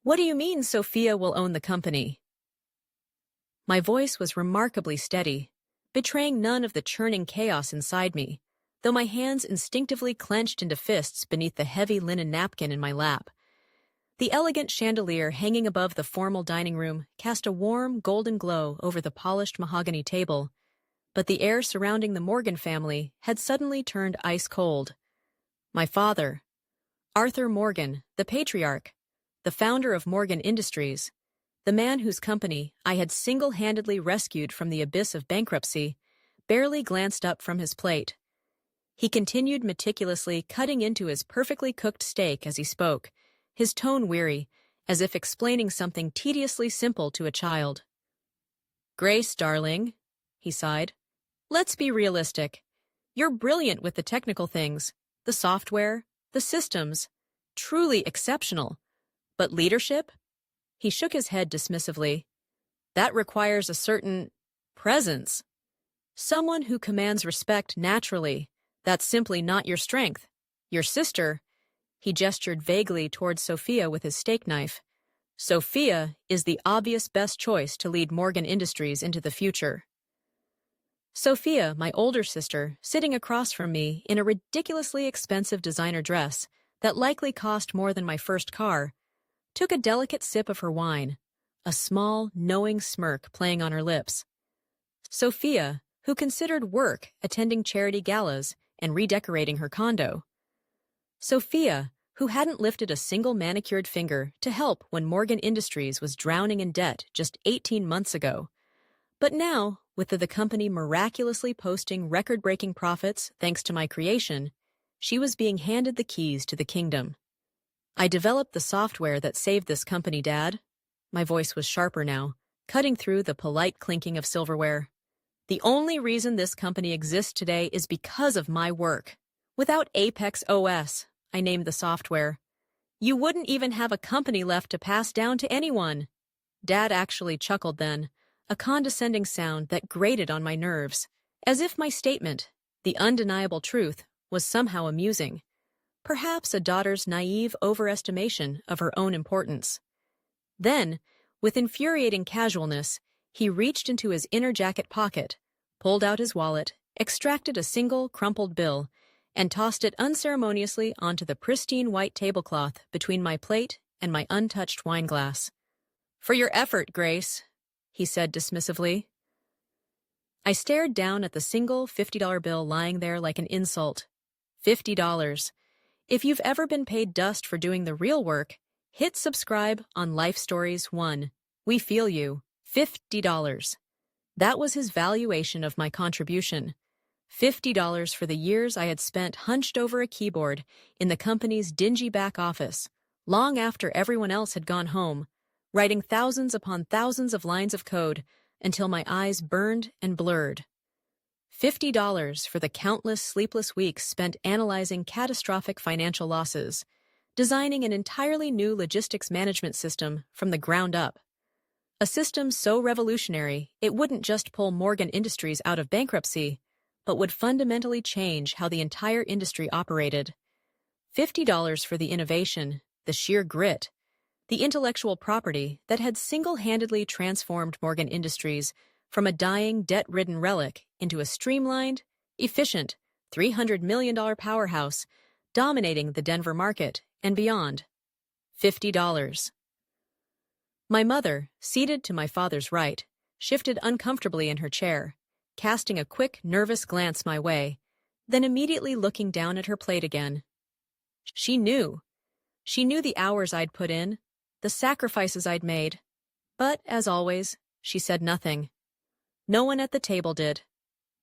What do you mean Sophia will own the company? My voice was remarkably steady, betraying none of the churning chaos inside me, though my hands instinctively clenched into fists beneath the heavy linen napkin in my lap. The elegant chandelier hanging above the formal dining room cast a warm, golden glow over the polished mahogany table, but the air surrounding the Morgan family had suddenly turned ice cold. My father, Arthur Morgan, the patriarch, the founder of Morgan Industries, the man whose company I had single-handedly rescued from the abyss of bankruptcy, barely glanced up from his plate. He continued meticulously cutting into his perfectly cooked steak as he spoke, his tone weary, as if explaining something tediously simple to a child. "Grace, darling," he sighed, "let's be realistic. You're brilliant with the technical things, the software, the systems, truly exceptional. But leadership?" He shook his head dismissively. "That requires a certain presence. Someone who commands respect naturally. That's simply not your strength. Your sister," he gestured vaguely towards Sophia with his steak knife, "Sophia is the obvious best choice to lead Morgan Industries into the future." Sophia, my older sister, sitting across from me in a ridiculously expensive designer dress that likely cost more than my first car, took a delicate sip of her wine, a small, knowing smirk playing on her lips. Sophia, who considered work attending charity galas and redecorating her condo. Sophia, who hadn't lifted a single manicured finger to help when Morgan Industries was drowning in debt just 18 months ago. But now, with the company miraculously posting record-breaking profits thanks to my creation, she was being handed the keys to the kingdom. "I developed the software that saved this company, Dad." My voice was sharper now, cutting through the polite clinking of silverware. "The only reason this company exists today is because of my work. Without Apex OS, I named the software, you wouldn't even have a company left to pass down to anyone." Dad actually chuckled then, a condescending sound that grated on my nerves, as if my statement, the undeniable truth, was somehow amusing. Perhaps a daughter's naive overestimation of her own importance. Then, with infuriating casualness, he reached into his inner jacket pocket, pulled out his wallet, extracted a single crumpled bill, and tossed it unceremoniously onto the pristine white tablecloth between my plate and my untouched wine glass. "For your effort, Grace," he said dismissively. I stared down at the single $50 bill lying there like an insult. $50. If you've ever been paid dust for doing the real work, hit subscribe on lifestories1. We feel you. $50. That was his valuation of my contribution. $50 for the years I had spent hunched over a keyboard in the company's dingy back office, long after everyone else had gone home, writing thousands upon thousands of lines of code until my eyes burned and blurred. $50 for the countless sleepless weeks spent analyzing catastrophic financial losses, designing an entirely new logistics management system from the ground up. A system so revolutionary it wouldn't just pull Morgan Industries out of bankruptcy, but would fundamentally change how the entire industry operated. $50 for the innovation, the sheer grit, the intellectual property that had single-handedly transformed Morgan Industries from a dying, debt-ridden relic into a streamlined, efficient, $300 million powerhouse dominating the Denver market and beyond. $50. My mother, seated to my father's right, shifted uncomfortably in her chair, casting a quick, nervous glance my way, then immediately looking down at her plate again. She knew. She knew the hours I'd put in, the sacrifices I'd made. But, as always, she said nothing. No one at the table did.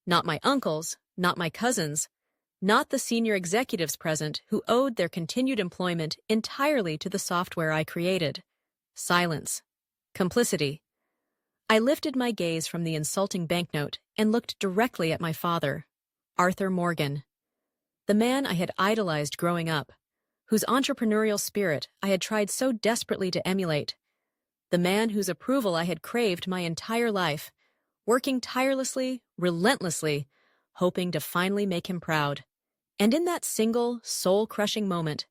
Not my uncles, not my cousins, not the senior executives present who owed their continued employment entirely to the software I created. Silence. Complicity. I lifted my gaze from the insulting banknote and looked directly at my father, Arthur Morgan, the man I had idolized growing up, whose entrepreneurial spirit I had tried so desperately to emulate, the man whose approval I had craved my entire life, working tirelessly, relentlessly, hoping to finally make him proud. And in that single, soul-crushing moment,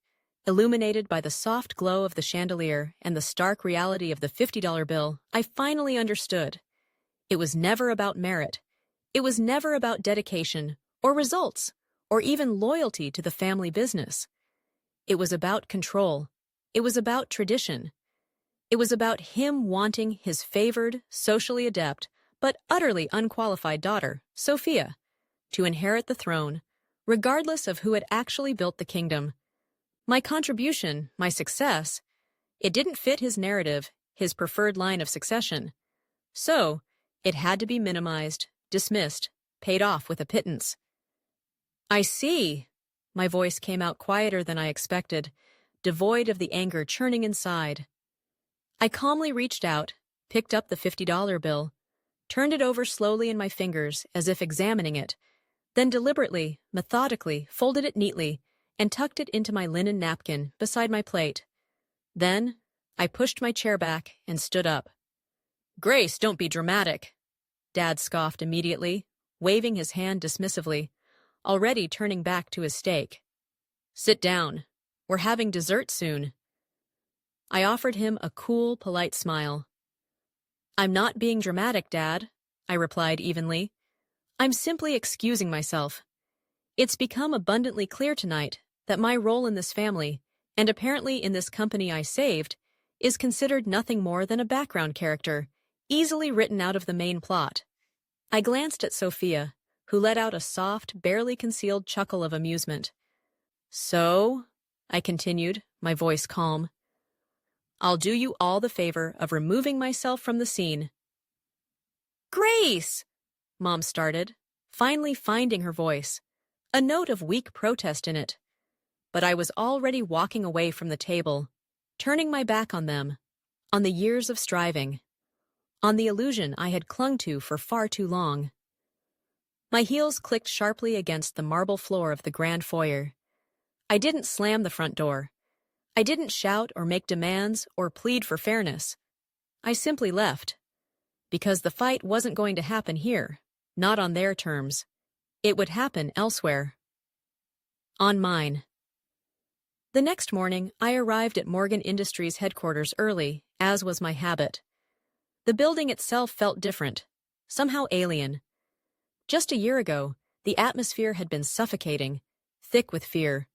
Illuminated by the soft glow of the chandelier and the stark reality of the $50 bill, I finally understood. It was never about merit. It was never about dedication or results or even loyalty to the family business. It was about control. It was about tradition. It was about him wanting his favored, socially adept, but utterly unqualified daughter, Sophia, to inherit the throne, regardless of who had actually built the kingdom. My contribution, my success, it didn't fit his narrative, his preferred line of succession. So, it had to be minimized, dismissed, paid off with a pittance. I see. My voice came out quieter than I expected, devoid of the anger churning inside. I calmly reached out, picked up the $50 bill, turned it over slowly in my fingers as if examining it, then deliberately, methodically folded it neatly and tucked it into my linen napkin beside my plate. Then, I pushed my chair back and stood up. "Grace, don't be dramatic," Dad scoffed immediately, waving his hand dismissively, already turning back to his steak. "Sit down. We're having dessert soon." I offered him a cool, polite smile. "I'm not being dramatic, Dad," I replied evenly. "I'm simply excusing myself. It's become abundantly clear tonight that my role in this family, and apparently in this company I saved, is considered nothing more than a background character, easily written out of the main plot." I glanced at Sophia, who let out a soft, barely concealed chuckle of amusement. "So," I continued, my voice calm, "I'll do you all the favor of removing myself from the scene." "Grace!" Mom started, finally finding her voice, a note of weak protest in it. But I was already walking away from the table, turning my back on them, on the years of striving, on the illusion I had clung to for far too long. My heels clicked sharply against the marble floor of the grand foyer. I didn't slam the front door. I didn't shout or make demands or plead for fairness. I simply left. Because the fight wasn't going to happen here, not on their terms. It would happen elsewhere. On mine. The next morning, I arrived at Morgan Industries headquarters early, as was my habit. The building itself felt different, somehow alien. Just a year ago, the atmosphere had been suffocating, thick with fear.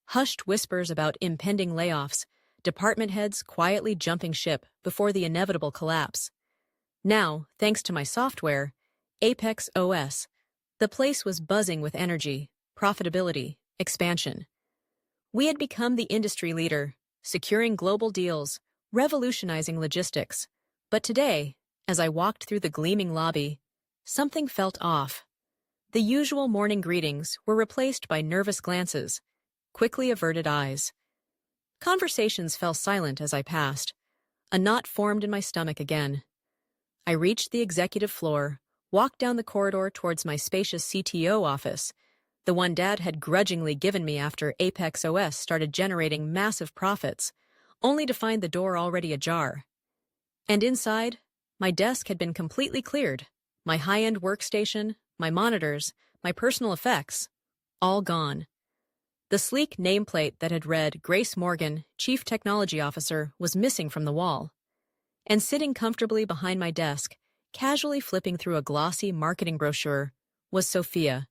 Hushed whispers about impending layoffs, department heads quietly jumping ship before the inevitable collapse. Now, thanks to my software, Apex OS, the place was buzzing with energy, profitability, expansion. We had become the industry leader, securing global deals, revolutionizing logistics. But today, as I walked through the gleaming lobby, something felt off. The usual morning greetings were replaced by nervous glances, quickly averted eyes. Conversations fell silent as I passed. A knot formed in my stomach again. I reached the executive floor, walked down the corridor towards my spacious CTO office, the one Dad had grudgingly given me after Apex OS started generating massive profits, only to find the door already ajar. And inside, my desk had been completely cleared, my high-end workstation, my monitors, my personal effects, all gone. The sleek nameplate that had read Grace Morgan, Chief Technology Officer, was missing from the wall. And sitting comfortably behind my desk, casually flipping through a glossy marketing brochure, was Sophia.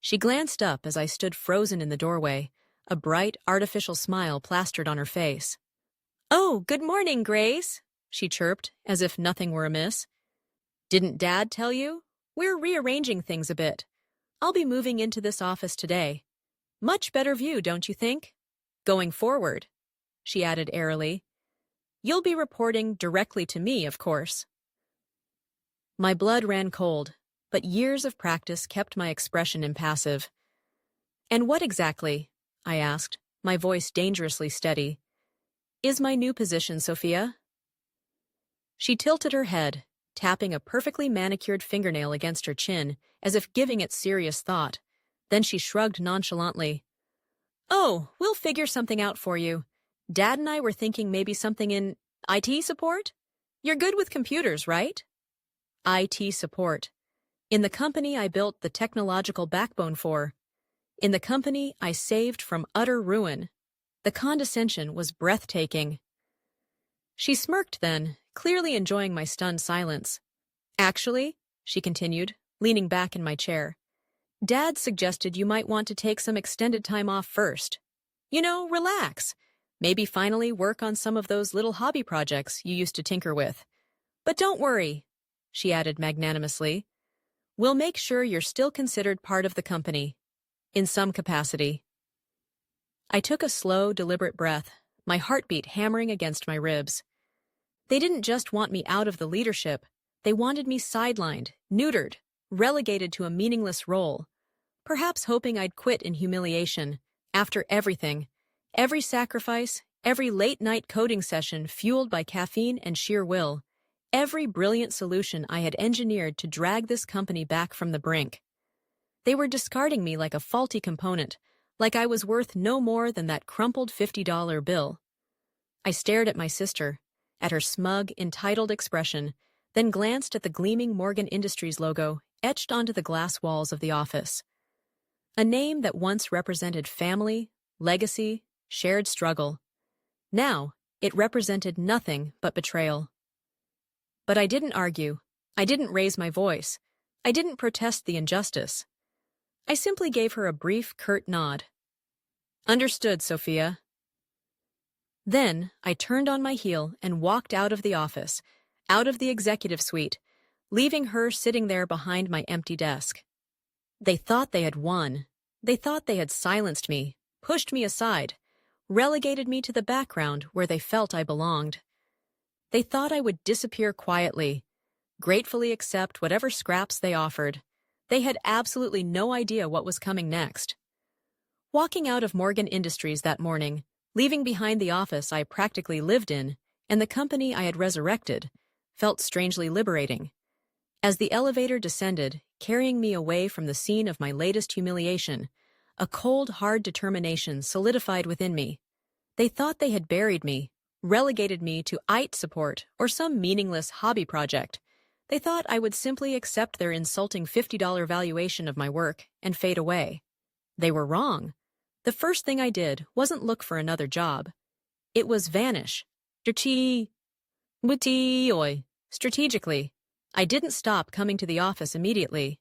She glanced up as I stood frozen in the doorway, a bright, artificial smile plastered on her face. "Oh, good morning, Grace," she chirped, as if nothing were amiss. "Didn't Dad tell you? We're rearranging things a bit. I'll be moving into this office today. Much better view, don't you think? Going forward," she added airily. "You'll be reporting directly to me, of course." My blood ran cold, but years of practice kept my expression impassive. "And what exactly," I asked, my voice dangerously steady, "is my new position, Sophia?" She tilted her head, tapping a perfectly manicured fingernail against her chin, as if giving it serious thought. Then she shrugged nonchalantly. "Oh, we'll figure something out for you. Dad and I were thinking maybe something in IT support? You're good with computers, right?" IT support. In the company I built the technological backbone for. In the company I saved from utter ruin. The condescension was breathtaking. She smirked then, clearly enjoying my stunned silence. Actually, she continued, leaning back in my chair, Dad suggested you might want to take some extended time off first. You know, relax. Maybe finally work on some of those little hobby projects you used to tinker with. But don't worry, she added magnanimously. We'll make sure you're still considered part of the company, in some capacity. I took a slow, deliberate breath, my heartbeat hammering against my ribs. They didn't just want me out of the leadership, they wanted me sidelined, neutered, relegated to a meaningless role, perhaps hoping I'd quit in humiliation, after everything, every sacrifice, every late-night coding session fueled by caffeine and sheer will, every brilliant solution I had engineered to drag this company back from the brink. They were discarding me like a faulty component, like I was worth no more than that crumpled $50 bill. I stared at my sister, at her smug, entitled expression, then glanced at the gleaming Morgan Industries logo etched onto the glass walls of the office. A name that once represented family, legacy, shared struggle. Now, it represented nothing but betrayal. But I didn't argue. I didn't raise my voice. I didn't protest the injustice. I simply gave her a brief, curt nod. Understood, Sophia. Then, I turned on my heel and walked out of the office, out of the executive suite, leaving her sitting there behind my empty desk. They thought they had won. They thought they had silenced me, pushed me aside, relegated me to the background where they felt I belonged. They thought I would disappear quietly, gratefully accept whatever scraps they offered. They had absolutely no idea what was coming next. Walking out of Morgan Industries that morning, leaving behind the office I practically lived in and the company I had resurrected, felt strangely liberating. As the elevator descended, carrying me away from the scene of my latest humiliation, a cold, hard determination solidified within me. They thought they had buried me, relegated me to IT support or some meaningless hobby project. They thought I would simply accept their insulting $50 valuation of my work and fade away. They were wrong. The first thing I did wasn't look for another job. It was vanish. Strategically. I didn't stop coming to the office immediately.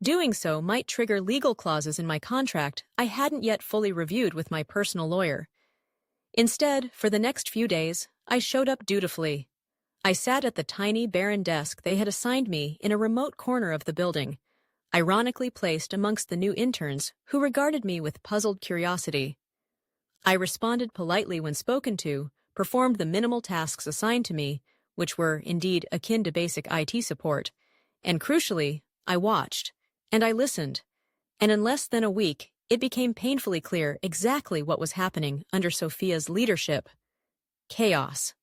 Doing so might trigger legal clauses in my contract I hadn't yet fully reviewed with my personal lawyer. Instead, for the next few days, I showed up dutifully. I sat at the tiny, barren desk they had assigned me in a remote corner of the building, ironically placed amongst the new interns who regarded me with puzzled curiosity. I responded politely when spoken to, performed the minimal tasks assigned to me, which were indeed akin to basic IT support, and crucially, I watched, and I listened, and in less than a week, it became painfully clear exactly what was happening under Sophia's leadership. Chaos.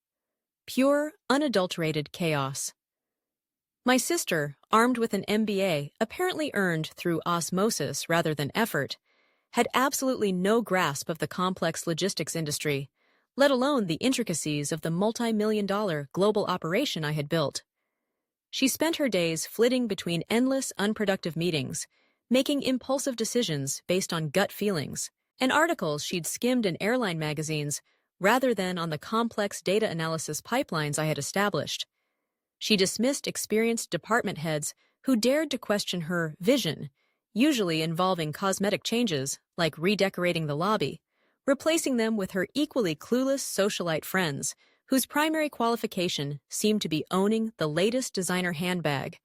Pure, unadulterated chaos. My sister, armed with an MBA, apparently earned through osmosis rather than effort, had absolutely no grasp of the complex logistics industry, let alone the intricacies of the multi-million-dollar global operation I had built. She spent her days flitting between endless, unproductive meetings, making impulsive decisions based on gut feelings, and articles she'd skimmed in airline magazines rather than on the complex data analysis pipelines I had established. She dismissed experienced department heads who dared to question her vision, usually involving cosmetic changes like redecorating the lobby, replacing them with her equally clueless socialite friends, whose primary qualification seemed to be owning the latest designer handbag.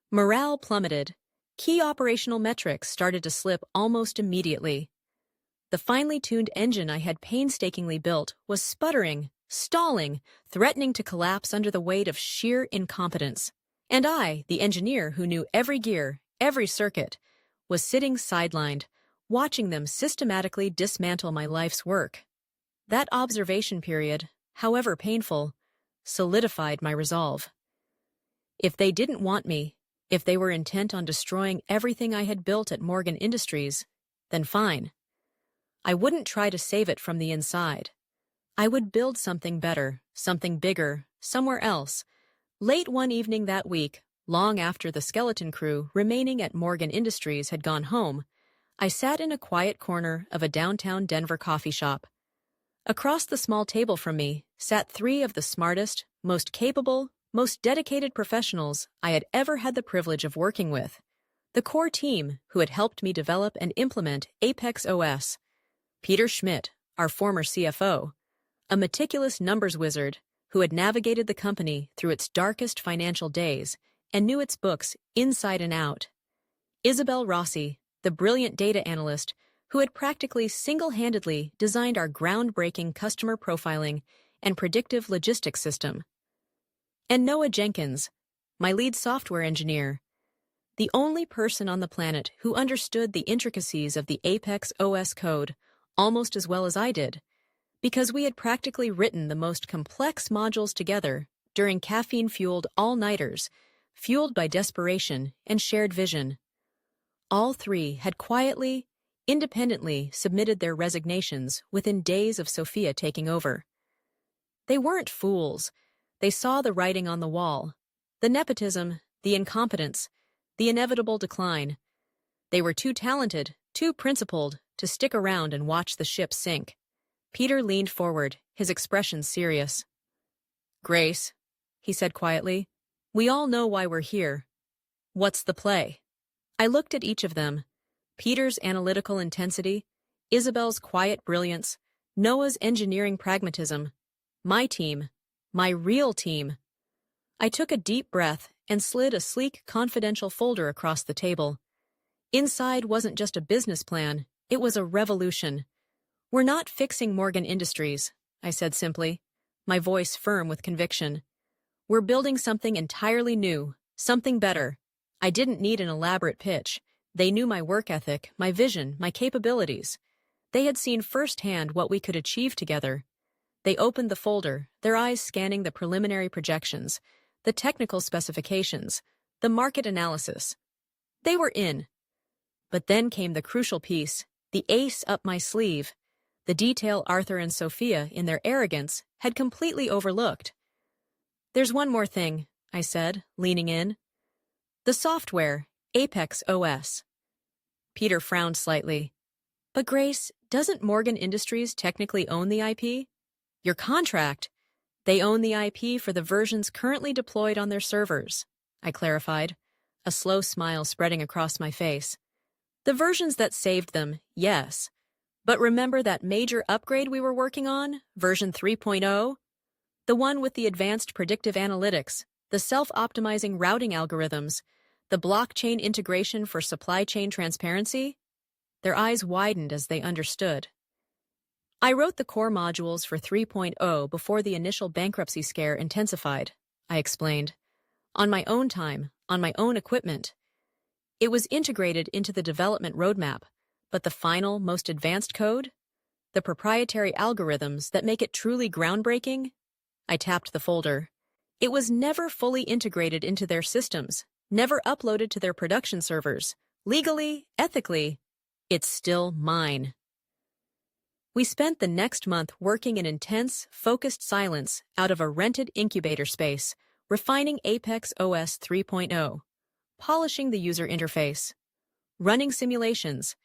Morale plummeted. Key operational metrics started to slip almost immediately. The finely tuned engine I had painstakingly built was sputtering, stalling, threatening to collapse under the weight of sheer incompetence. And I, the engineer who knew every gear, every circuit, was sitting sidelined, watching them systematically dismantle my life's work. That observation period, however painful, solidified my resolve. If they didn't want me, if they were intent on destroying everything I had built at Morgan Industries, then fine. I wouldn't try to save it from the inside. I would build something better, something bigger, somewhere else. Late one evening that week, long after the skeleton crew remaining at Morgan Industries had gone home, I sat in a quiet corner of a downtown Denver coffee shop. Across the small table from me sat three of the smartest, most capable, most dedicated professionals I had ever had the privilege of working with. The core team who had helped me develop and implement Apex OS. Peter Schmidt, our former CFO, a meticulous numbers wizard who had navigated the company through its darkest financial days and knew its books inside and out. Isabel Rossi, the brilliant data analyst who had practically single-handedly designed our groundbreaking customer profiling and predictive logistics system. And Noah Jenkins, my lead software engineer, the only person on the planet who understood the intricacies of the Apex OS code almost as well as I did, because we had practically written the most complex modules together during caffeine-fueled all-nighters, fueled by desperation and shared vision. All three had quietly, independently submitted their resignations within days of Sophia taking over. They weren't fools. They saw the writing on the wall, the nepotism, the incompetence, the inevitable decline. They were too talented, too principled, to stick around and watch the ship sink. Peter leaned forward, his expression serious. "Grace," he said quietly, "we all know why we're here. What's the play?" I looked at each of them. Peter's analytical intensity, Isabel's quiet brilliance, Noah's engineering pragmatism. My team. My real team. I took a deep breath and slid a sleek, confidential folder across the table. Inside wasn't just a business plan, it was a revolution. "We're not fixing Morgan Industries," I said simply, my voice firm with conviction. "We're building something entirely new, something better." I didn't need an elaborate pitch. They knew my work ethic, my vision, my capabilities. They had seen firsthand what we could achieve together. They opened the folder, their eyes scanning the preliminary projections, the technical specifications, the market analysis. They were in. But then came the crucial piece, the ace up my sleeve, the detail Arthur and Sophia, in their arrogance, had completely overlooked. "There's one more thing," I said, leaning in. "The software, Apex OS." Peter frowned slightly. "But Grace, doesn't Morgan Industries technically own the IP? Your contract. They own the IP for the versions currently deployed on their servers," I clarified, a slow smile spreading across my face. "The versions that saved them, yes. But remember that major upgrade we were working on, version 3.0? The one with the advanced predictive analytics, the self-optimizing routing algorithms, the blockchain integration for supply chain transparency?" Their eyes widened as they understood. "I wrote the core modules for 3.0 before the initial bankruptcy scare intensified," I explained. "On my own time, on my own equipment. It was integrated into the development roadmap, but the final, most advanced code? The proprietary algorithms that make it truly groundbreaking?" I tapped the folder. "It was never fully integrated into their systems, never uploaded to their production servers. Legally, ethically, it's still mine." We spent the next month working in intense, focused silence out of a rented incubator space, refining Apex OS 3.0, polishing the user interface, running simulations,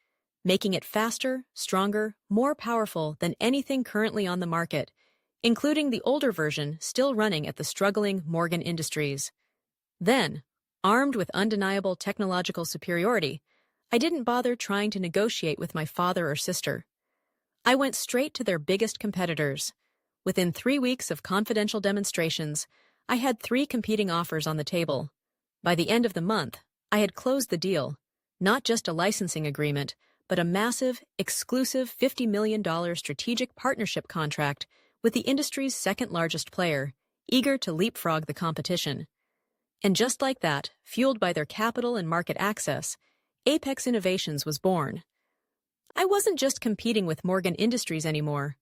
making it faster, stronger, more powerful than anything currently on the market, including the older version still running at the struggling Morgan Industries. Then, armed with undeniable technological superiority, I didn't bother trying to negotiate with my father or sister. I went straight to their biggest competitors. Within 3 weeks of confidential demonstrations, I had 3 competing offers on the table. By the end of the month, I had closed the deal, not just a licensing agreement, but a massive, exclusive $50 million strategic partnership contract with the industry's second-largest player, eager to leapfrog the competition. And just like that, fueled by their capital and market access, Apex Innovations was born. I wasn't just competing with Morgan Industries anymore.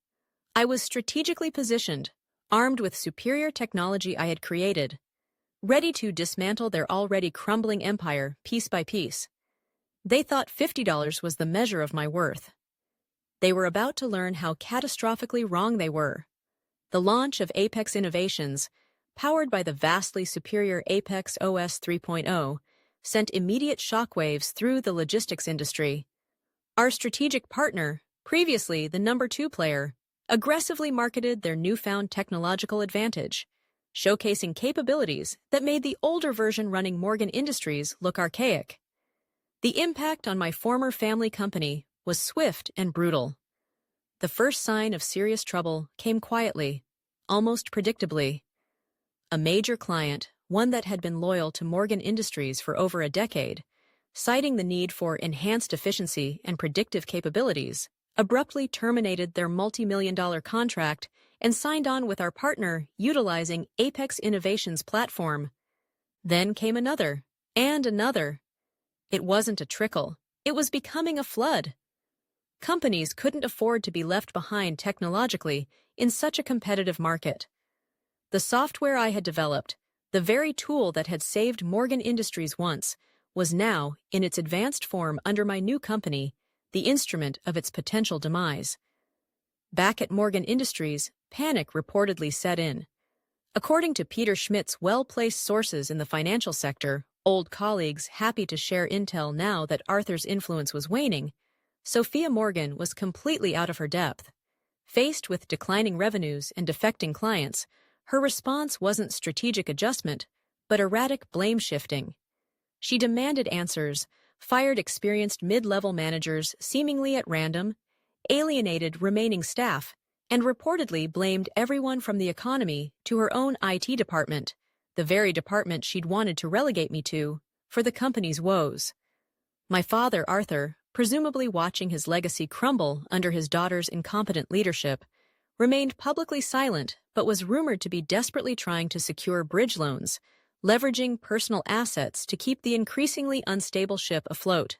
I was strategically positioned, armed with superior technology I had created, ready to dismantle their already crumbling empire piece by piece. They thought $50 was the measure of my worth. They were about to learn how catastrophically wrong they were. The launch of Apex Innovations, powered by the vastly superior Apex OS 3.0, sent immediate shockwaves through the logistics industry. Our strategic partner, previously the number 2 player, aggressively marketed their newfound technological advantage, showcasing capabilities that made the older version running Morgan Industries look archaic. The impact on my former family company was swift and brutal. The first sign of serious trouble came quietly, almost predictably. A major client, one that had been loyal to Morgan Industries for over a decade, citing the need for enhanced efficiency and predictive capabilities, abruptly terminated their multi-million-dollar contract and signed on with our partner utilizing Apex Innovations' platform. Then came another, and another. It wasn't a trickle. It was becoming a flood. Companies couldn't afford to be left behind technologically in such a competitive market. The software I had developed, the very tool that had saved Morgan Industries once, was now, in its advanced form under my new company, the instrument of its potential demise. Back at Morgan Industries, panic reportedly set in. According to Peter Schmidt's well-placed sources in the financial sector, old colleagues happy to share intel now that Arthur's influence was waning, Sophia Morgan was completely out of her depth. Faced with declining revenues and defecting clients, her response wasn't strategic adjustment, but erratic blame-shifting. She demanded answers, fired experienced mid-level managers seemingly at random, alienated remaining staff, and reportedly blamed everyone from the economy to her own IT department, the very department she'd wanted to relegate me to, for the company's woes. My father, Arthur, presumably watching his legacy crumble under his daughter's incompetent leadership, remained publicly silent but was rumored to be desperately trying to secure bridge loans, leveraging personal assets to keep the increasingly unstable ship afloat.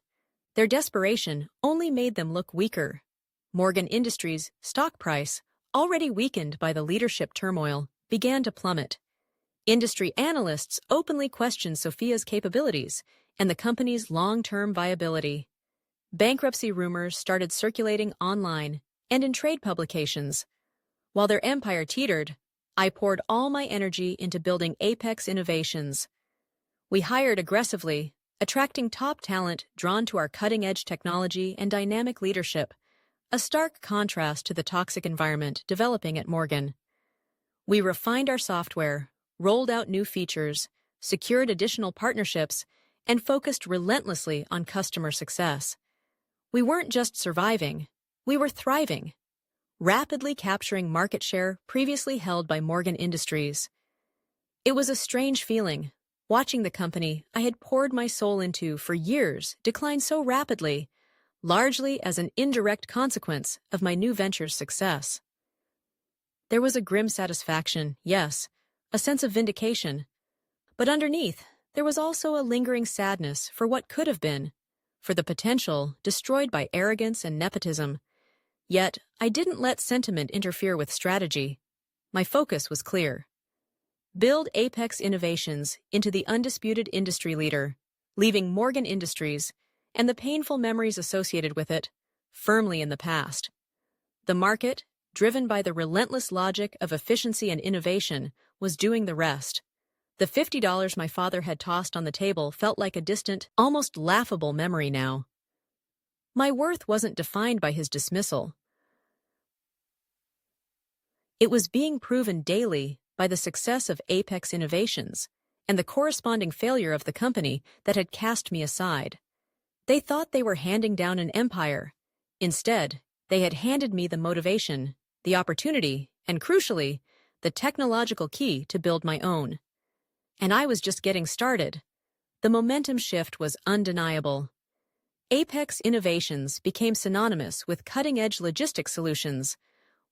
Their desperation only made them look weaker. Morgan Industries' stock price, already weakened by the leadership turmoil, began to plummet. Industry analysts openly questioned Sophia's capabilities and the company's long-term viability. Bankruptcy rumors started circulating online and in trade publications. While their empire teetered, I poured all my energy into building Apex Innovations. We hired aggressively, attracting top talent drawn to our cutting-edge technology and dynamic leadership, a stark contrast to the toxic environment developing at Morgan. We refined our software, rolled out new features, secured additional partnerships, and focused relentlessly on customer success. We weren't just surviving, we were thriving, rapidly capturing market share previously held by Morgan Industries. It was a strange feeling, watching the company I had poured my soul into for years decline so rapidly, largely as an indirect consequence of my new venture's success. There was a grim satisfaction, yes, a sense of vindication, but underneath, there was also a lingering sadness for what could have been, for the potential destroyed by arrogance and nepotism. Yet, I didn't let sentiment interfere with strategy. My focus was clear. Build Apex Innovations into the undisputed industry leader, leaving Morgan Industries, and the painful memories associated with it, firmly in the past. The market, driven by the relentless logic of efficiency and innovation, was doing the rest. The $50 my father had tossed on the table felt like a distant, almost laughable memory now. My worth wasn't defined by his dismissal. It was being proven daily by the success of Apex Innovations and the corresponding failure of the company that had cast me aside. They thought they were handing down an empire. Instead, they had handed me the motivation, the opportunity, and crucially, the technological key to build my own. And I was just getting started. The momentum shift was undeniable. Apex Innovations became synonymous with cutting-edge logistics solutions,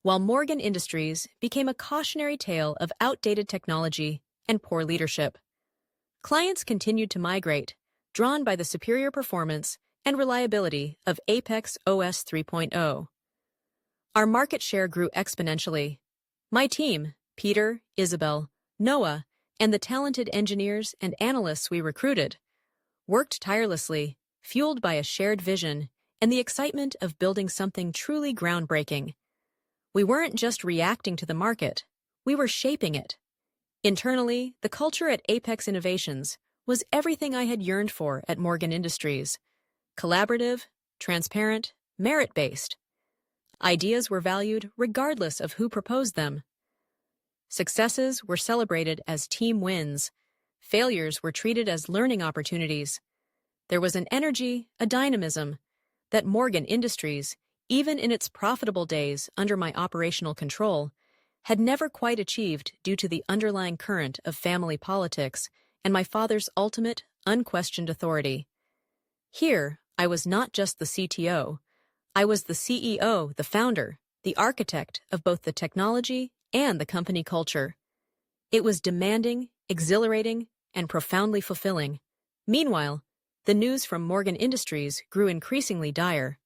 while Morgan Industries became a cautionary tale of outdated technology and poor leadership. Clients continued to migrate, drawn by the superior performance and reliability of Apex OS 3.0. Our market share grew exponentially. My team, Peter, Isabel, Noah, and the talented engineers and analysts we recruited, worked tirelessly, fueled by a shared vision and the excitement of building something truly groundbreaking. We weren't just reacting to the market, we were shaping it. Internally, the culture at Apex Innovations was everything I had yearned for at Morgan Industries: collaborative, transparent, merit-based. Ideas were valued regardless of who proposed them. Successes were celebrated as team wins. Failures were treated as learning opportunities. There was an energy, a dynamism, that Morgan Industries, even in its profitable days under my operational control, had never quite achieved due to the underlying current of family politics and my father's ultimate, unquestioned authority. Here, I was not just the CTO. I was the CEO, the founder, the architect of both the technology and the company culture. It was demanding, exhilarating, and profoundly fulfilling. Meanwhile, the news from Morgan Industries grew increasingly dire.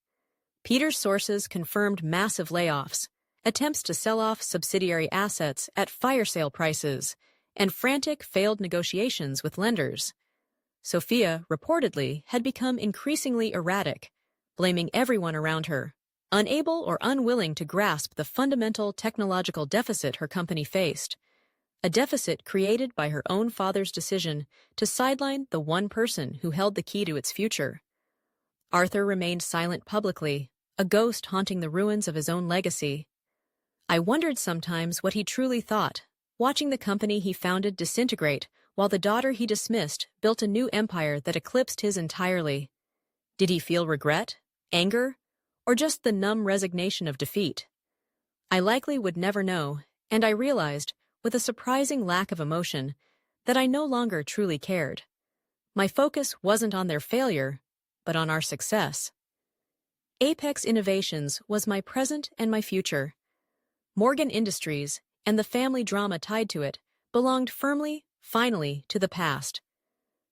Peter's sources confirmed massive layoffs, attempts to sell off subsidiary assets at fire sale prices, and frantic failed negotiations with lenders. Sophia, reportedly, had become increasingly erratic, blaming everyone around her, unable or unwilling to grasp the fundamental technological deficit her company faced, a deficit created by her own father's decision to sideline the one person who held the key to its future. Arthur remained silent publicly, a ghost haunting the ruins of his own legacy. I wondered sometimes what he truly thought, watching the company he founded disintegrate while the daughter he dismissed built a new empire that eclipsed his entirely. Did he feel regret, anger, or just the numb resignation of defeat? I likely would never know, and I realized, with a surprising lack of emotion, that I no longer truly cared. My focus wasn't on their failure, but on our success. Apex Innovations was my present and my future. Morgan Industries, and the family drama tied to it, belonged firmly, finally, to the past.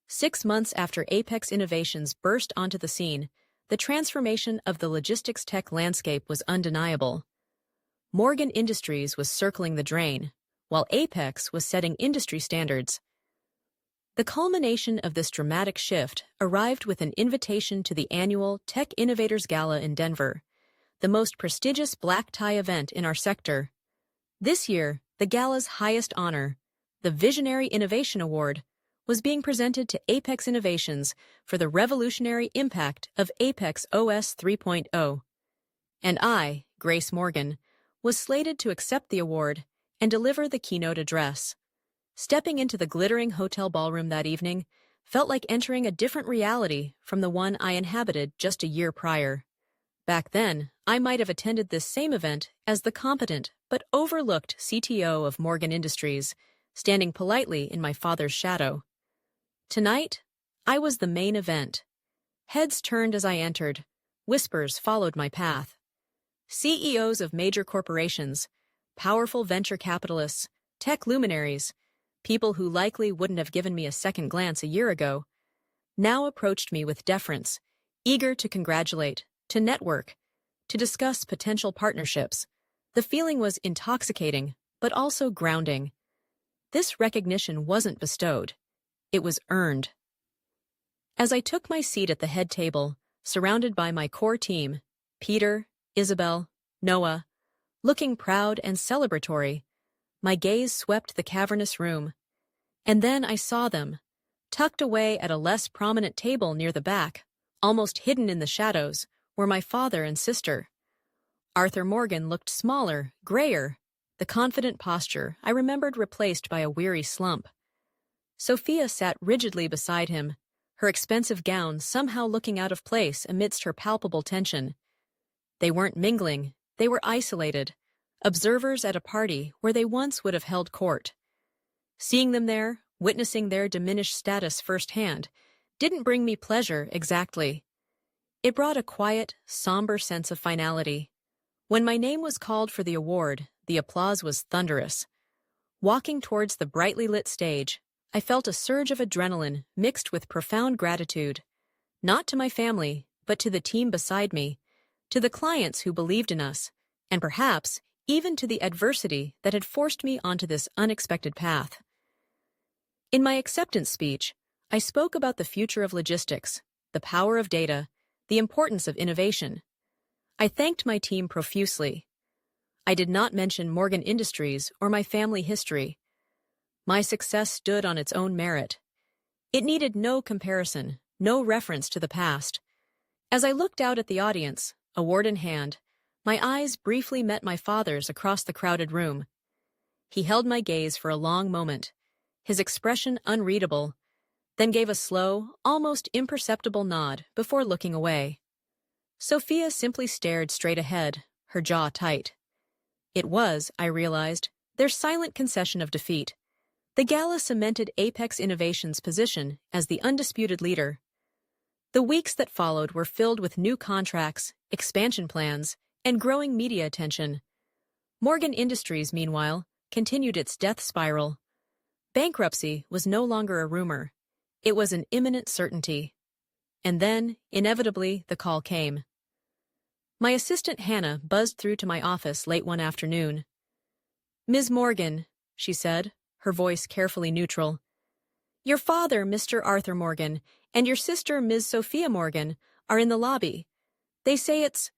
6 months after Apex Innovations burst onto the scene, the transformation of the logistics tech landscape was undeniable. Morgan Industries was circling the drain, while Apex was setting industry standards. The culmination of this dramatic shift arrived with an invitation to the annual Tech Innovators Gala in Denver, the most prestigious black tie event in our sector. This year, the gala's highest honor, the Visionary Innovation Award, was being presented to Apex Innovations for the revolutionary impact of Apex OS 3.0. And I, Grace Morgan, was slated to accept the award and deliver the keynote address. Stepping into the glittering hotel ballroom that evening felt like entering a different reality from the one I inhabited just a year prior. Back then, I might have attended this same event as the competent but overlooked CTO of Morgan Industries, standing politely in my father's shadow. Tonight, I was the main event. Heads turned as I entered. Whispers followed my path. CEOs of major corporations, powerful venture capitalists, tech luminaries, people who likely wouldn't have given me a second glance a year ago, now approached me with deference, eager to congratulate, to network, to discuss potential partnerships. The feeling was intoxicating, but also grounding. This recognition wasn't bestowed. It was earned. As I took my seat at the head table, surrounded by my core team, Peter, Isabel, Noah, looking proud and celebratory, my gaze swept the cavernous room. And then I saw them, tucked away at a less prominent table near the back, almost hidden in the shadows, were my father and sister. Arthur Morgan looked smaller, grayer, the confident posture I remembered replaced by a weary slump. Sophia sat rigidly beside him, her expensive gown somehow looking out of place amidst her palpable tension. They weren't mingling, they were isolated, observers at a party where they once would have held court. Seeing them there, witnessing their diminished status firsthand, didn't bring me pleasure exactly. It brought a quiet, somber sense of finality. When my name was called for the award, the applause was thunderous. Walking towards the brightly lit stage, I felt a surge of adrenaline mixed with profound gratitude, not to my family, but to the team beside me, to the clients who believed in us, and perhaps even to the adversity that had forced me onto this unexpected path. In my acceptance speech, I spoke about the future of logistics, the power of data, the importance of innovation. I thanked my team profusely. I did not mention Morgan Industries or my family history. My success stood on its own merit. It needed no comparison, no reference to the past. As I looked out at the audience, award in hand, My eyes briefly met my father's across the crowded room. He held my gaze for a long moment, his expression unreadable, then gave a slow, almost imperceptible nod before looking away. Sophia simply stared straight ahead, her jaw tight. It was, I realized, their silent concession of defeat. The gala cemented Apex Innovation's position as the undisputed leader. The weeks that followed were filled with new contracts, expansion plans, and growing media attention. Morgan Industries, meanwhile, continued its death spiral. Bankruptcy was no longer a rumor. It was an imminent certainty. And then, inevitably, the call came. My assistant Hannah buzzed through to my office late one afternoon. "Ms. Morgan," she said, her voice carefully neutral. "Your father, Mr. Arthur Morgan, and your sister, Ms. Sophia Morgan, are in the lobby. They say it's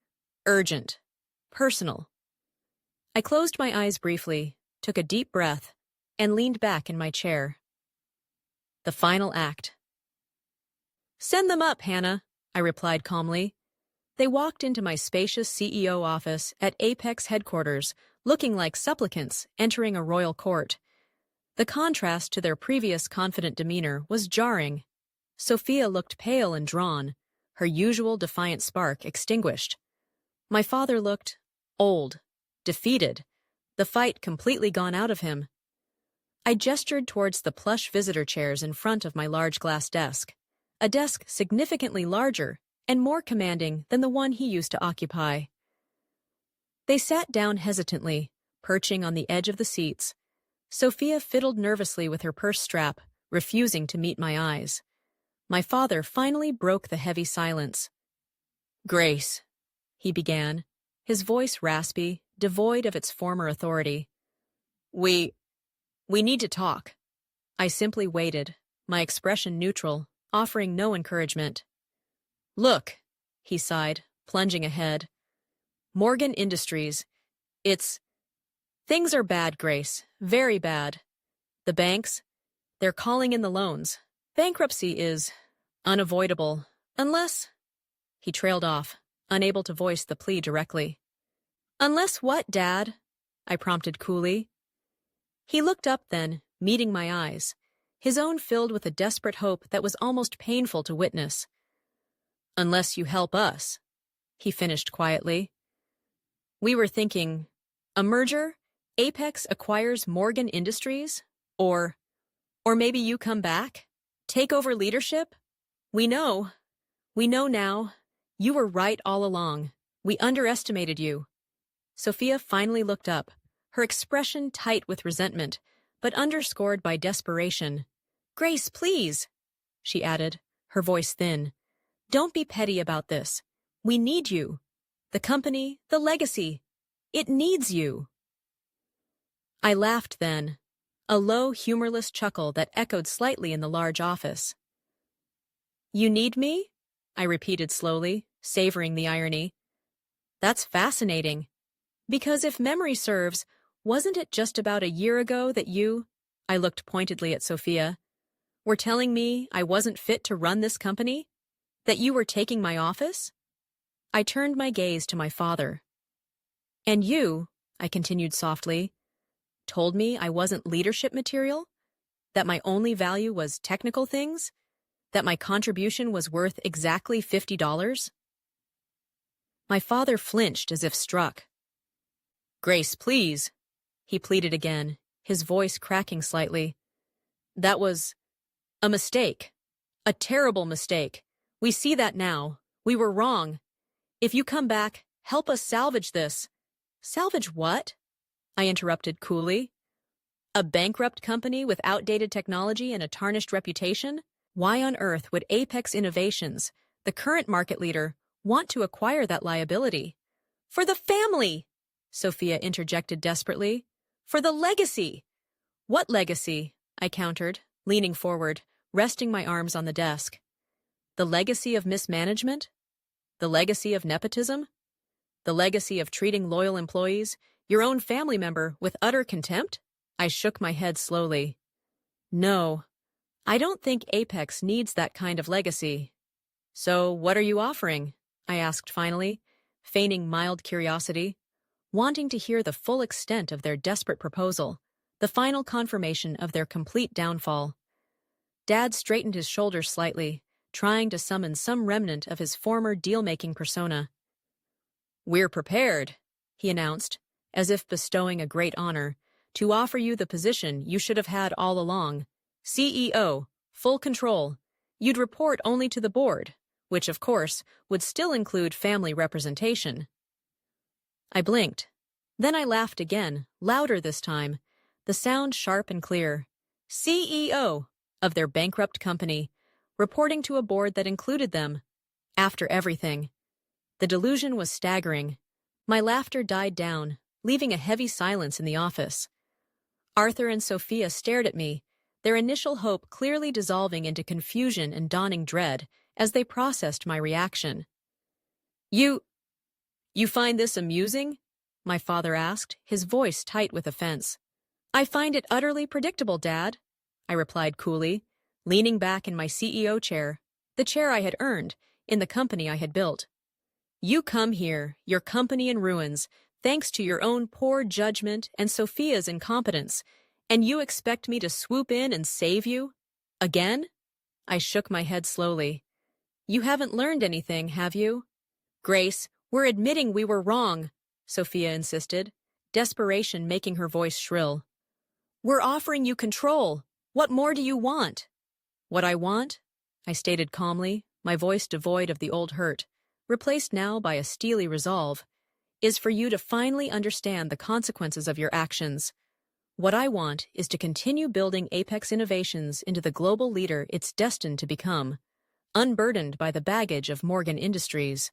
urgent, personal." I closed my eyes briefly, took a deep breath, and leaned back in my chair. The final act. "Send them up, Hannah," I replied calmly. They walked into my spacious CEO office at Apex headquarters, looking like supplicants entering a royal court. The contrast to their previous confident demeanor was jarring. Sophia looked pale and drawn, her usual defiant spark extinguished. My father looked old, defeated, the fight completely gone out of him. I gestured towards the plush visitor chairs in front of my large glass desk, a desk significantly larger and more commanding than the one he used to occupy. They sat down hesitantly, perching on the edge of the seats. Sophia fiddled nervously with her purse strap, refusing to meet my eyes. My father finally broke the heavy silence. "Grace," he began, his voice raspy, devoid of its former authority. We need to talk." I simply waited, my expression neutral, offering no encouragement. "Look," he sighed, plunging ahead. "Morgan Industries. Things are bad, Grace, very bad. The banks, they're calling in the loans. Bankruptcy is unavoidable, unless—" He trailed off, unable to voice the plea directly. "Unless what, Dad?" I prompted coolly. He looked up then, meeting my eyes, his own filled with a desperate hope that was almost painful to witness. "Unless you help us," he finished quietly. "We were thinking, a merger? Apex acquires Morgan Industries? Or maybe you come back? Take over leadership? We know now. You were right all along. We underestimated you." Sophia finally looked up, her expression tight with resentment, but underscored by desperation. "Grace, please," she added, her voice thin. "Don't be petty about this. We need you. The company, the legacy. It needs you." I laughed then, a low, humorless chuckle that echoed slightly in the large office. "You need me?" I repeated slowly, savoring the irony. "That's fascinating. Because if memory serves, wasn't it just about a year ago that you," I looked pointedly at Sophia, "were telling me I wasn't fit to run this company? That you were taking my office?" I turned my gaze to my father. "And you," I continued softly, "told me I wasn't leadership material? That my only value was technical things? That my contribution was worth exactly $50? My father flinched as if struck. "Grace, please," he pleaded again, his voice cracking slightly. "That was a mistake. A terrible mistake. We see that now. We were wrong. If you come back, help us salvage this." "Salvage what?" I interrupted coolly. "A bankrupt company with outdated technology and a tarnished reputation? Why on earth would Apex Innovations, the current market leader, want to acquire that liability?" "For the family!" Sophia interjected desperately. "For the legacy!" "What legacy?" I countered, leaning forward, resting my arms on the desk. "The legacy of mismanagement? The legacy of nepotism? The legacy of treating loyal employees, your own family member, with utter contempt?" I shook my head slowly. "No, I don't think Apex needs that kind of legacy." "So what are you offering?" I asked finally, feigning mild curiosity, wanting to hear the full extent of their desperate proposal, the final confirmation of their complete downfall. Dad straightened his shoulders slightly, trying to summon some remnant of his former deal-making persona. "We're prepared," he announced, as if bestowing a great honor, "to offer you the position you should have had all along. CEO, full control. You'd report only to the board, which, of course, would still include family representation." I blinked. Then I laughed again, louder this time, the sound sharp and clear. CEO of their bankrupt company, reporting to a board that included them. After everything. The delusion was staggering. My laughter died down, leaving a heavy silence in the office. Arthur and Sophia stared at me, their initial hope clearly dissolving into confusion and dawning dread as they processed my reaction. You find this amusing?" my father asked, his voice tight with offense. "I find it utterly predictable, Dad," I replied coolly, leaning back in my CEO chair, the chair I had earned in the company I had built. "You come here, your company in ruins, thanks to your own poor judgment and Sophia's incompetence, and you expect me to swoop in and save you? Again?" I shook my head slowly. "You haven't learned anything, have you?" "Grace, we're admitting we were wrong," Sophia insisted, desperation making her voice shrill. "We're offering you control. What more do you want?" "What I want," I stated calmly, my voice devoid of the old hurt, replaced now by a steely resolve, "is for you to finally understand the consequences of your actions. What I want is to continue building Apex Innovations into the global leader it's destined to become, unburdened by the baggage of Morgan Industries."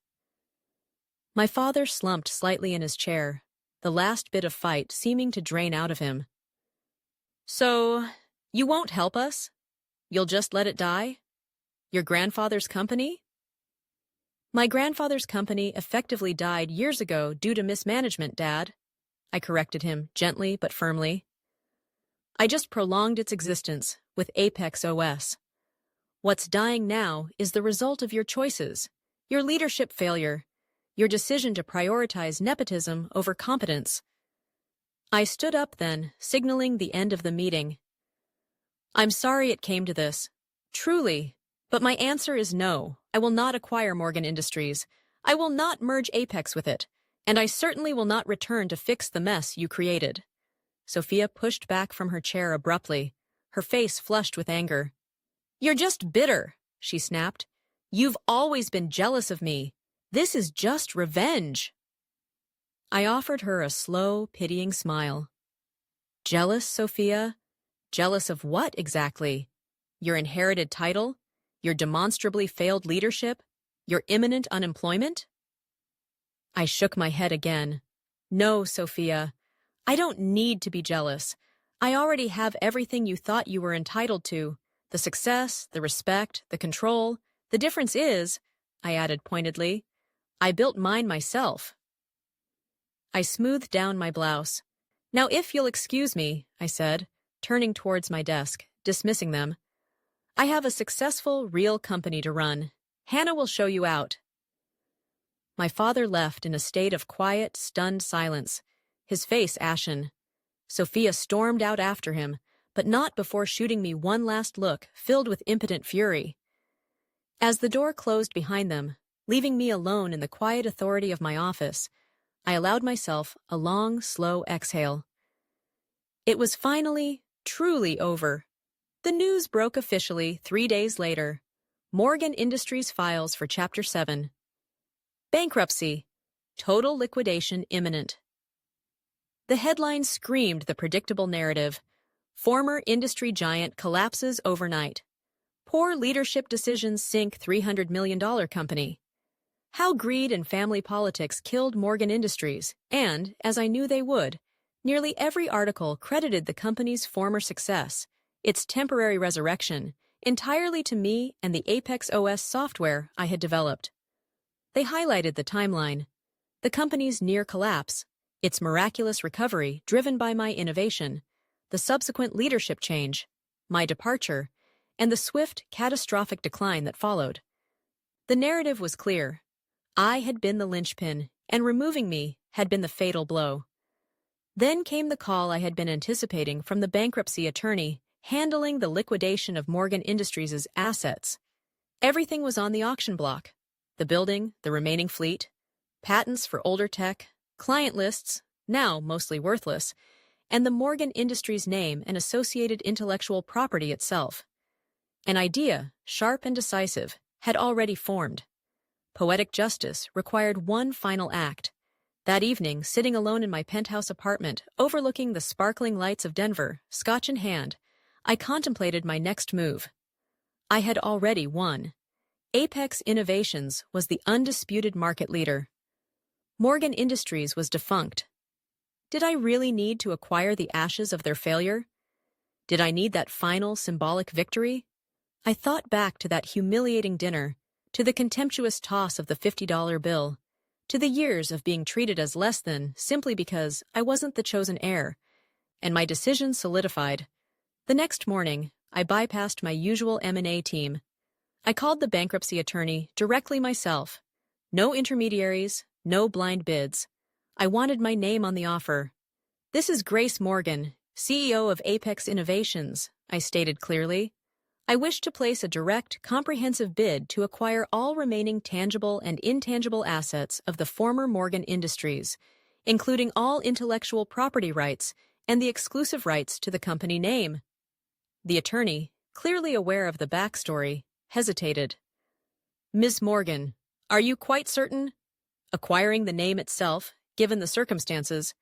My father slumped slightly in his chair, the last bit of fight seeming to drain out of him. "So, you won't help us? You'll just let it die? Your grandfather's company?" "My grandfather's company effectively died years ago due to mismanagement, Dad," I corrected him gently but firmly. "I just prolonged its existence with Apex OS. What's dying now is the result of your choices, your leadership failure, your decision to prioritize nepotism over competence." I stood up then, signaling the end of the meeting. "I'm sorry it came to this. Truly. But my answer is no. I will not acquire Morgan Industries. I will not merge Apex with it. And I certainly will not return to fix the mess you created." Sophia pushed back from her chair abruptly, her face flushed with anger. "You're just bitter," she snapped. "You've always been jealous of me. This is just revenge." I offered her a slow, pitying smile. "Jealous, Sophia? Jealous of what exactly? Your inherited title? Your demonstrably failed leadership? Your imminent unemployment?" I shook my head again. "No, Sophia. I don't need to be jealous. I already have everything you thought you were entitled to. The success, the respect, the control. The difference is," I added pointedly, "I built mine myself." I smoothed down my blouse. "Now if you'll excuse me," I said, turning towards my desk, dismissing them. "I have a successful, real company to run. Hannah will show you out." My father left in a state of quiet, stunned silence, his face ashen. Sophia stormed out after him, but not before shooting me one last look filled with impotent fury. As the door closed behind them, leaving me alone in the quiet authority of my office, I allowed myself a long, slow exhale. It was finally, truly over. The news broke officially 3 days later. Morgan Industries files for Chapter 7. Bankruptcy. Total liquidation imminent. The headline screamed the predictable narrative. Former industry giant collapses overnight. Poor leadership decisions sink $300 million company. How greed and family politics killed Morgan Industries, and, as I knew they would, nearly every article credited the company's former success, its temporary resurrection, entirely to me and the Apex OS software I had developed. They highlighted the timeline, the company's near collapse, its miraculous recovery driven by my innovation, the subsequent leadership change, my departure, and the swift, catastrophic decline that followed. The narrative was clear. I had been the linchpin, and removing me had been the fatal blow. Then came the call I had been anticipating from the bankruptcy attorney handling the liquidation of Morgan Industries' assets. Everything was on the auction block: the building, the remaining fleet, patents for older tech, client lists, now mostly worthless, and the Morgan Industries name and associated intellectual property itself. An idea, sharp and decisive, had already formed. Poetic justice required one final act. That evening, sitting alone in my penthouse apartment, overlooking the sparkling lights of Denver, scotch in hand, I contemplated my next move. I had already won. Apex Innovations was the undisputed market leader. Morgan Industries was defunct. Did I really need to acquire the ashes of their failure? Did I need that final symbolic victory? I thought back to that humiliating dinner, to the contemptuous toss of the $50 bill, to the years of being treated as less than simply because I wasn't the chosen heir, and my decision solidified. The next morning, I bypassed my usual M&A team. I called the bankruptcy attorney directly myself. No intermediaries, no blind bids. I wanted my name on the offer. "This is Grace Morgan, CEO of Apex Innovations," I stated clearly. I wish to place a direct, comprehensive bid to acquire all remaining tangible and intangible assets of the former Morgan Industries, including all intellectual property rights and the exclusive rights to the company name. The attorney, clearly aware of the backstory, hesitated. "Miss Morgan, are you quite certain? Acquiring the name itself, given the circumstances."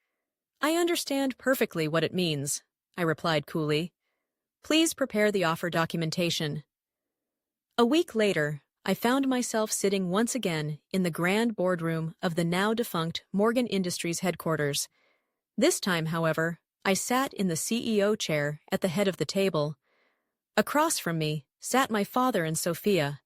"I understand perfectly what it means," I replied coolly. "Please prepare the offer documentation." A week later, I found myself sitting once again in the grand boardroom of the now-defunct Morgan Industries headquarters. This time, however, I sat in the CEO chair at the head of the table. Across from me sat my father and Sophia,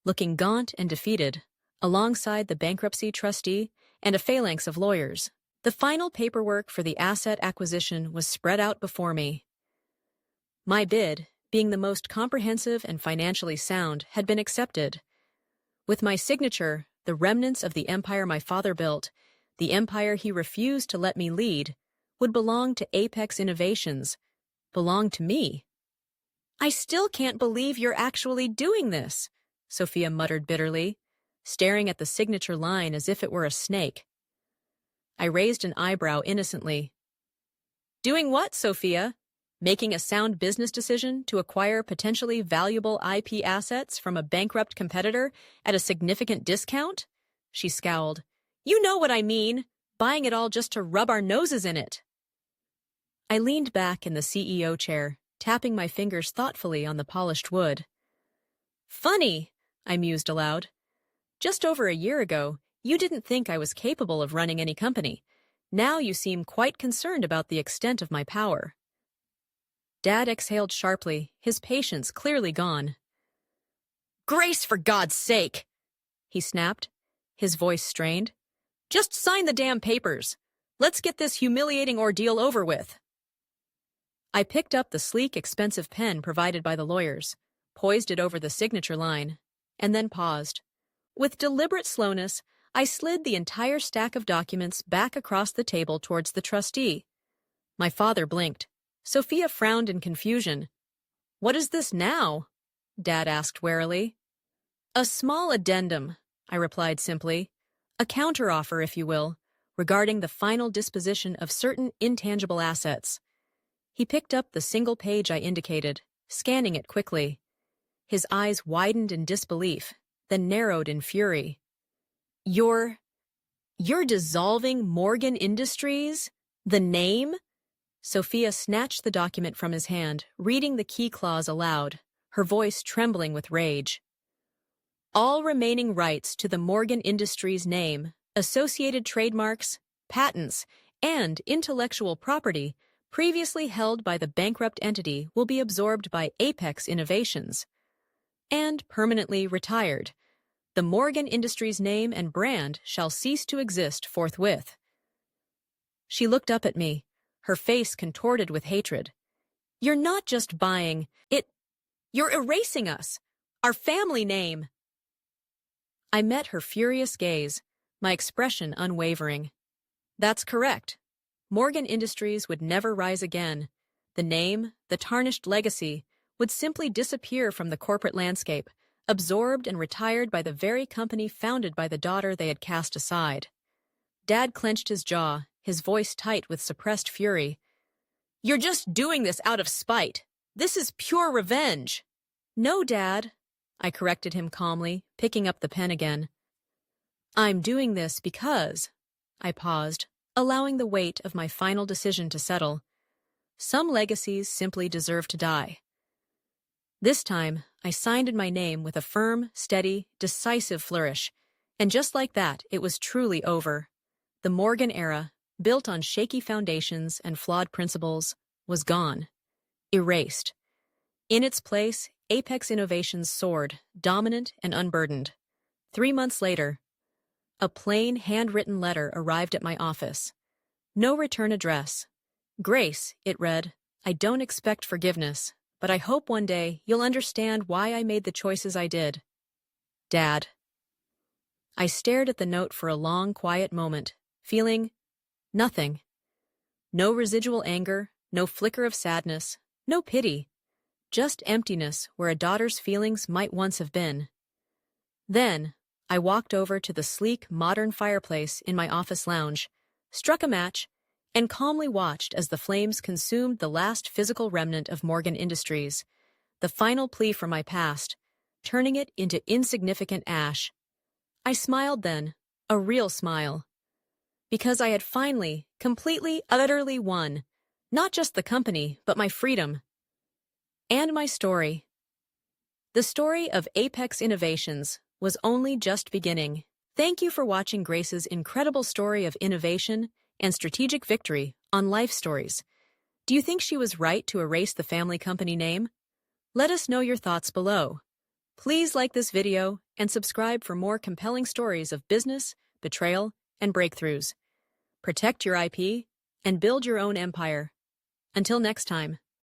looking gaunt and defeated, alongside the bankruptcy trustee and a phalanx of lawyers. The final paperwork for the asset acquisition was spread out before me. My bid, being the most comprehensive and financially sound, had been accepted. With my signature, the remnants of the empire my father built, the empire he refused to let me lead, would belong to Apex Innovations, belong to me. "I still can't believe you're actually doing this," Sophia muttered bitterly, staring at the signature line as if it were a snake. I raised an eyebrow innocently. "Doing what, Sophia? Making a sound business decision to acquire potentially valuable IP assets from a bankrupt competitor at a significant discount?" She scowled. "You know what I mean, buying it all just to rub our noses in it." I leaned back in the CEO chair, tapping my fingers thoughtfully on the polished wood. "Funny," I mused aloud. "Just over a year ago, you didn't think I was capable of running any company. Now you seem quite concerned about the extent of my power." Dad exhaled sharply, his patience clearly gone. "Grace, for God's sake!" he snapped, his voice strained. "Just sign the damn papers. Let's get this humiliating ordeal over with." I picked up the sleek, expensive pen provided by the lawyers, poised it over the signature line, and then paused. With deliberate slowness, I slid the entire stack of documents back across the table towards the trustee. My father blinked. Sophia frowned in confusion. "What is this now?" Dad asked warily. "A small addendum," I replied simply. "A counteroffer, if you will, regarding the final disposition of certain intangible assets." He picked up the single page I indicated, scanning it quickly. His eyes widened in disbelief, then narrowed in fury. You're dissolving Morgan Industries? The name?" Sophia snatched the document from his hand, reading the key clause aloud, her voice trembling with rage. "All remaining rights to the Morgan Industries name, associated trademarks, patents, and intellectual property previously held by the bankrupt entity will be absorbed by Apex Innovations and permanently retired. The Morgan Industries name and brand shall cease to exist forthwith." She looked up at me, her face contorted with hatred. "You're not just buying it, you're erasing us, our family name." I met her furious gaze, my expression unwavering. That's correct. Morgan Industries would never rise again. The name, the tarnished legacy, would simply disappear from the corporate landscape, absorbed and retired by the very company founded by the daughter they had cast aside. Dad clenched his jaw, his voice tight with suppressed fury. "You're just doing this out of spite. This is pure revenge." "No, Dad," I corrected him calmly, picking up the pen again. "I'm doing this because—" I paused, allowing the weight of my final decision to settle. Some legacies simply deserve to die. This time, I signed in my name with a firm, steady, decisive flourish, and just like that, it was truly over. The Morgan era, built on shaky foundations and flawed principles, was gone. Erased. In its place, Apex Innovations soared, dominant and unburdened. 3 months later, a plain, handwritten letter arrived at my office. No return address. "Grace," it read, "I don't expect forgiveness, but I hope one day you'll understand why I made the choices I did. Dad." I stared at the note for a long, quiet moment, feeling nothing. No residual anger, no flicker of sadness, no pity. Just emptiness where a daughter's feelings might once have been. Then, I walked over to the sleek, modern fireplace in my office lounge, struck a match, and calmly watched as the flames consumed the last physical remnant of Morgan Industries, the final plea for my past, turning it into insignificant ash. I smiled then, a real smile. Because I had finally, completely, utterly won, not just the company, but my freedom. And my story. The story of Apex Innovations was only just beginning. Thank you for watching Grace's incredible story of innovation and strategic victory on Life Stories. Do you think she was right to erase the family company name? Let us know your thoughts below. Please like this video and subscribe for more compelling stories of business, betrayal, and breakthroughs. Protect your IP and build your own empire. Until next time.